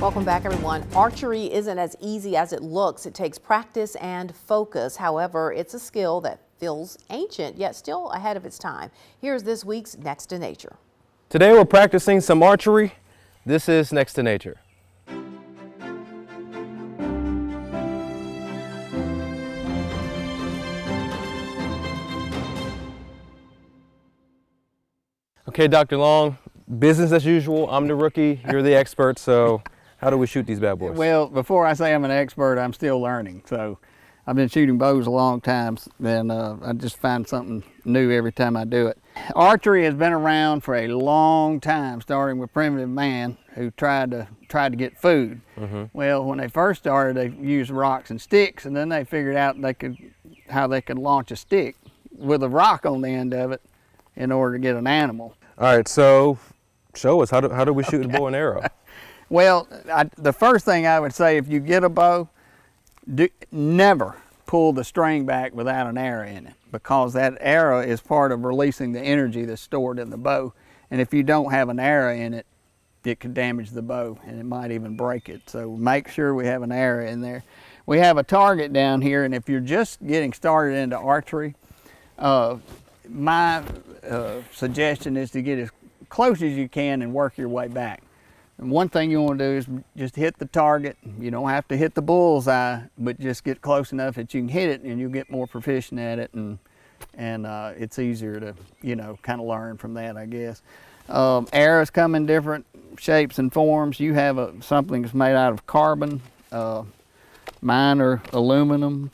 Welcome back, everyone. Archery isn't as easy as it looks. It takes practice and focus. However, it's a skill that feels ancient, yet still ahead of its time. Here's this week's Next to Nature. Today we're practicing some archery. This is Next to Nature. Okay, Dr. Long, business as usual. I'm the rookie, you're the expert, so how do we shoot these bad boys? Well, before I say I'm an expert, I'm still learning. So I've been shooting bows a long time, and I just find something new every time I do it. Archery has been around for a long time, starting with primitive man who tried to get food. Well, when they first started, they used rocks and sticks, and then they figured out how they could launch a stick with a rock on the end of it in order to get an animal. All right, so show us, how do we shoot a bow and arrow? Well, the first thing I would say, if you get a bow, never pull the string back without an arrow in it, because that arrow is part of releasing the energy that's stored in the bow. And if you don't have an arrow in it, it could damage the bow and it might even break it. So make sure we have an arrow in there. We have a target down here, and if you're just getting started into archery, my suggestion is to get as close as you can and work your way back. And one thing you want to do is just hit the target. You don't have to hit the bullseye, but just get close enough that you can hit it, and you'll get more proficient at it, and it's easier to, kind of learn from that, I guess. Arrows come in different shapes and forms. You have something that's made out of carbon. Mine are aluminum.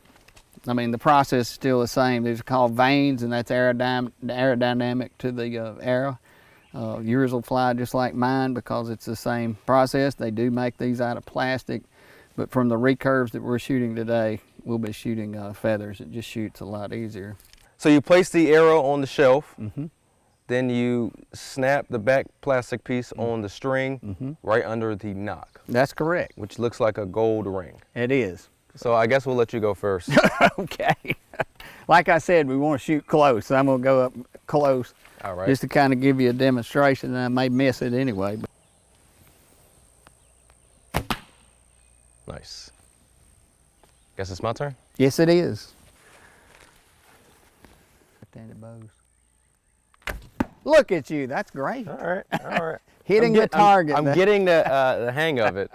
I mean, the process is still the same. These are called vanes, and that's aerodynamic to the arrow. Yours will fly just like mine because it's the same process. They do make these out of plastic, but from the recurves that we're shooting today, we'll be shooting feathers. It just shoots a lot easier. So you place the arrow on the shelf, then you snap the back plastic piece on the string right under the knock. That's correct. Which looks like a gold ring. It is. So I guess we'll let you go first. Okay. Like I said, we want to shoot close, so I'm going to go up close. All right. Just to kind of give you a demonstration, and I may miss it anyway. Nice. Guess it's my turn? Yes, it is. Left-handed bows. Look at you, that's great. All right, all right. Hitting the target. I'm getting the hang of it.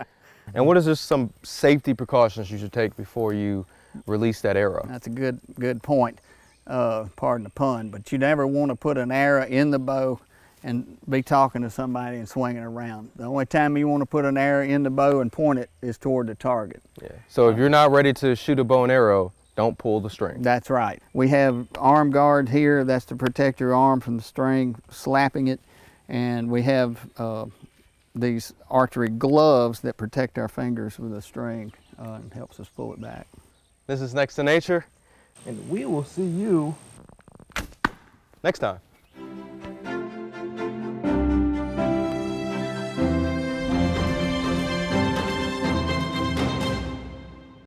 And what is just some safety precautions you should take before you release that arrow? That's a good point. Pardon the pun, but you never want to put an arrow in the bow and be talking to somebody and swinging around. The only time you want to put an arrow in the bow and point it is toward the target. Yeah. So if you're not ready to shoot a bow and arrow, don't pull the string. That's right. We have arm guard here. That's to protect your arm from the string slapping it. And we have these archery gloves that protect our fingers with a string and helps us pull it back. This is Next to Nature, and we will see you next time.